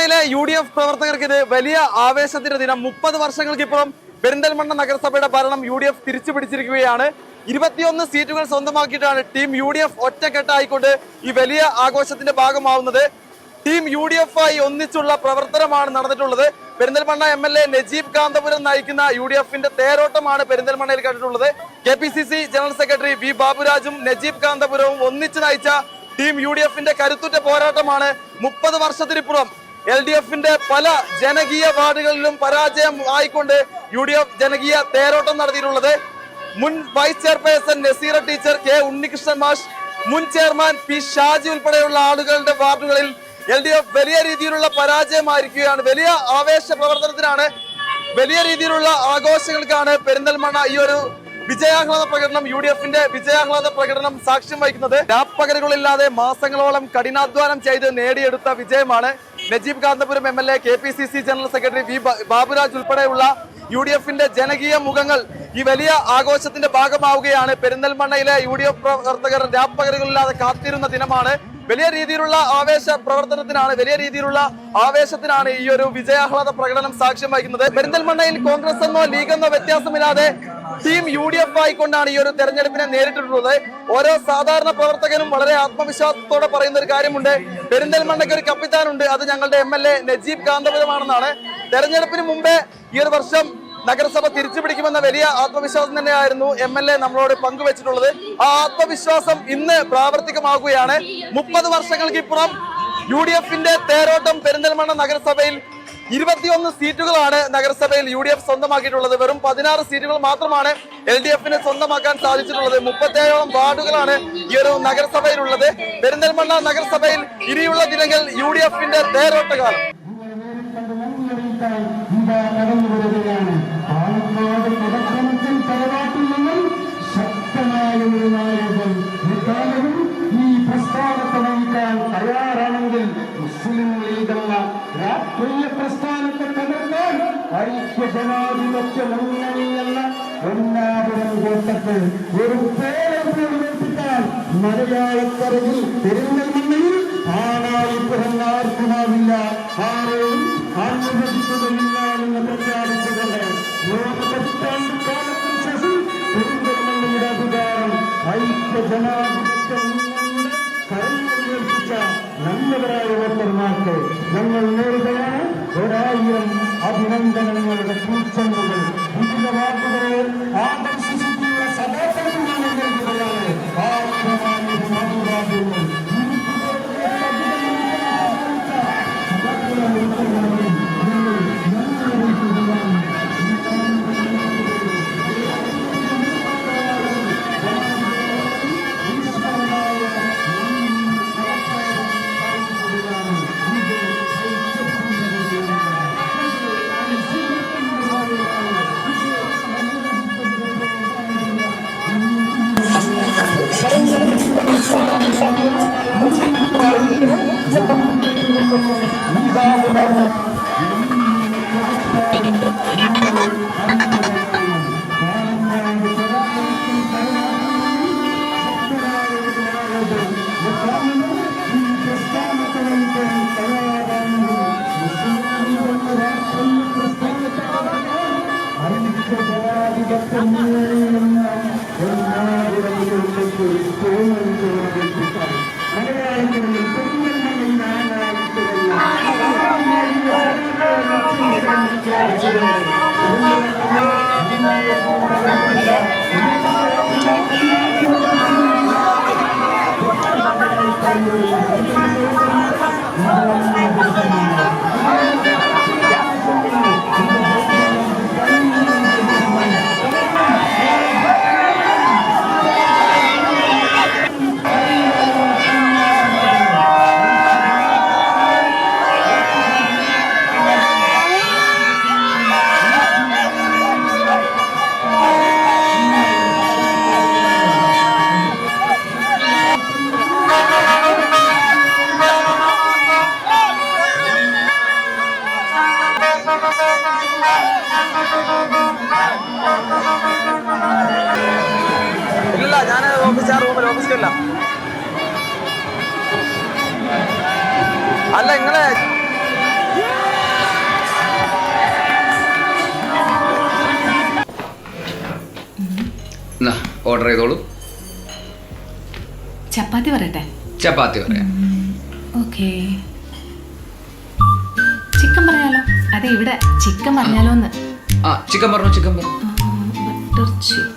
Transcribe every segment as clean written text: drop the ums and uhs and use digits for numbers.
പെരിന്തൽമണ്ണയിലെ UDF പ്രവർത്തകർക്ക് ഇത് വലിയ ആവേശത്തിന്റെ ദിനം. 30 വർഷങ്ങൾക്കിപ്പുറം പെരിന്തൽമണ്ണ നഗരസഭയുടെ ഭരണം UDF തിരിച്ചു പിടിച്ചിരിക്കുകയാണ്. 21 സീറ്റുകൾ സ്വന്തമാക്കിയിട്ടാണ് ടീം UDF ഒറ്റക്കെട്ടായിക്കൊണ്ട് ഈ വലിയ ആഘോഷത്തിന്റെ ഭാഗമാവുന്നത്. ടീം UDF ആയി ഒന്നിച്ചുള്ള പ്രവർത്തനമാണ് നടന്നിട്ടുള്ളത്. പെരിന്തൽമണ്ണ MLA നജീബ് കാന്തപുരം നയിക്കുന്ന UDFന്റെ തേരോട്ടമാണ് പെരിന്തൽമണ്ണയിൽ കണ്ടിട്ടുള്ളത്. KPCC ജനറൽ സെക്രട്ടറി V ബാബുരാജും നജീബ് കാന്തപുരവും ഒന്നിച്ച് നയിച്ച ടീം UDFന്റെ കരുത്തുറ്റ പോരാട്ടമാണ് 30 വർഷത്തിനിപ്പുറം LDFന്റെ പല ജനകീയ വാർഡുകളിലും പരാജയം ആയിക്കൊണ്ട് UDF ജനകീയ തേരോട്ടം നടത്തിയിട്ടുള്ളത്. മുൻ vice chairperson Nazeera teacher, K Unnikrishnan മാഷ്, മുൻ ചെയർമാൻ P ഷാജി ഉൾപ്പെടെയുള്ള ആളുകളുടെ വാർഡുകളിൽ LDF വലിയ രീതിയിലുള്ള പരാജയമായിരിക്കുകയാണ്. വലിയ ആവേശ പ്രവർത്തനത്തിനാണ്, വലിയ രീതിയിലുള്ള ആഘോഷങ്ങൾക്കാണ് പെരിന്തൽമണ്ണ ഈ ഒരു വിജയാഹ്ലാദ പ്രകടനം, UDFന്റെ വിജയാഹ്ലാദ പ്രകടനം സാക്ഷ്യം വഹിക്കുന്നത്. രാപ്പകലുകളില്ലാതെ മാസങ്ങളോളം കഠിനാധ്വാനം ചെയ്ത് നേടിയെടുത്ത വിജയമാണ്. Najeeb Kanthapuram MLA, KPCC general secretary V Baburaj ഉൾപ്പെടെയുള്ള UDFന്റെ ജനകീയ മുഖങ്ങൾ ഈ വലിയ ആഘോഷത്തിന്റെ ഭാഗമാവുകയാണ്. പെരിന്തൽമണ്ണയിലെ UDF പ്രവർത്തകർ രാപ്പകലുകളില്ലാതെ കാത്തിരുന്ന ദിനമാണ്. വലിയ രീതിയിലുള്ള ആവേശ പ്രവർത്തനത്തിനാണ്, വലിയ രീതിയിലുള്ള ആവേശത്തിനാണ് ഈ ഒരു വിജയാഹ്ലാദ പ്രകടനം സാക്ഷ്യം വഹിക്കുന്നത്. പെരിന്തൽമണ്ണയിൽ കോൺഗ്രസ് എന്നോ ലീഗെന്നോ വ്യത്യാസമില്ലാതെ ടീം UDF ആയിക്കൊണ്ടാണ് ഈ ഒരു തെരഞ്ഞെടുപ്പിനെ നേരിട്ടിട്ടുള്ളത്. ഓരോ സാധാരണ പ്രവർത്തകനും വളരെ ആത്മവിശ്വാസത്തോടെ പറയുന്ന ഒരു കാര്യമുണ്ട്, പെരിന്തൽമണ്ണയ്ക്ക് ഒരു കപ്പിത്താനുണ്ട്, അത് ഞങ്ങളുടെ MLA നജീബ് കാന്തപുരമാണെന്നാണ്. തെരഞ്ഞെടുപ്പിന് മുമ്പേ ഈ ഒരു വർഷം നഗരസഭ തിരിച്ചു പിടിക്കുമെന്ന വലിയ ആത്മവിശ്വാസം തന്നെയായിരുന്നു MLA നമ്മളോട് പങ്കുവച്ചിട്ടുള്ളത്. ആ ആത്മവിശ്വാസം ഇന്ന് പ്രാവർത്തികമാകുകയാണ്. 30 വർഷങ്ങൾക്കിപ്പുറം UDFന്റെ തേരോട്ടം പെരിന്തൽമണ്ണ നഗരസഭയിൽ 21 സീറ്റുകളാണ് നഗരസഭയിൽ UDF സ്വന്തമാക്കിയിട്ടുള്ളത്. വെറും 16 സീറ്റുകൾ മാത്രമാണ് LDFന് സ്വന്തമാക്കാൻ സാധിച്ചിട്ടുള്ളത്. 37ഓളം വാർഡുകളാണ് ഈ ഒരു നഗരസഭയിലുള്ളത്. പെരിന്തൽമണ്ണ നഗരസഭയിൽ ഇനിയുള്ള ദിനങ്ങൾ UDFന്റെ തേരോട്ടകാലം. ഈ പ്രസ്ഥാനത്തെ നയിക്കാൻ തയ്യാറാണെങ്കിൽ മുസ്ലിം ലീഗ് എന്ന രാഷ്ട്രീയ പ്രസ്ഥാനത്തെ തകർക്കാൻ ഐക്യജനാധിപത്യ മുന്നണി എന്ന എല്ലാവരും കൂട്ടത്തിൽ ഒരു പേരെടുപ്പിക്കാൻ മലയാളക്കരയിൽ പെരിന്തൽമണ്ണയിൽ ആണായി പിറന്ന ആർക്കുമാവില്ല, ആരെയും അനുവദിക്കുകയില്ല എന്ന് പ്രഖ്യാപിച്ചുകൊണ്ട് 3 പതിറ്റാണ്ട് കാലത്തിന് ശേഷം പെരിന്തൽമണ്ണയുടെ അധികാരം ഐക്യജനാധിപത്യ മുന്നണിയുടെ കരങ്ങളിലേൽപ്പിച്ച നല്ലവരായ വോട്ടർമാർക്ക് ഞങ്ങൾ നേരുകയാണ് 1000 അഭിനന്ദനങ്ങളുടെ പൂച്ചെണ്ടുകൾ. വിവിധ വാക്കുകളെ ആകർഷിച്ചിട്ടുള്ള സദാചാരമാണ് നൽകുകയാണ്. ഇല്ല, ഞാൻ ഓഫീസില്ല. അല്ല, നിങ്ങളെ ഓർഡർ ചെയ്തോളൂ. ചപ്പാത്തി പറയട്ടെ? ചപ്പാത്തി പറയാം. ഓക്കെ. ചിക്കൻ പറഞ്ഞാലോ? അതെ, ഇവിടെ ചിക്കൻ പറഞ്ഞാലോ എന്ന്. ആ ചിക്കൻ പറഞ്ഞു, ചിക്കൻ പറഞ്ഞു. Butter chicken.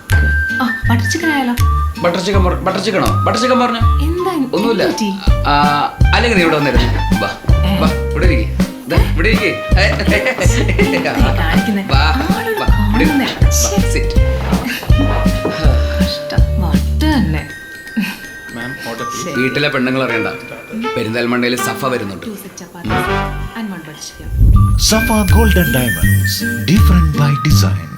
ആ ബട്ടർ ചിക്കൻ ആയാലോ? ബട്ടർ ചിക്കൻ ബട്ടർ ചിക്കനോ? ബട്ടർ ചിക്കൻ പറഞ്ഞു. എന്താ ഒന്നുമില്ല. പറ്റി? അല്ലെങ്കിൽ നീ ഇവിടെ വന്നിരുന്നു. വാ വാ ഇവിടെ ഇരിക്കേ, ഇവിടെ ഇരിക്കേ. കാണിക്കുന്നേ. വീട്ടിലെ പെണ്ണുങ്ങൾ അറിയണ്ട, പെരിന്തൽമണ്ണയിൽ സഫ വരുന്നുണ്ട്. Safa Golden Diamonds, different by design.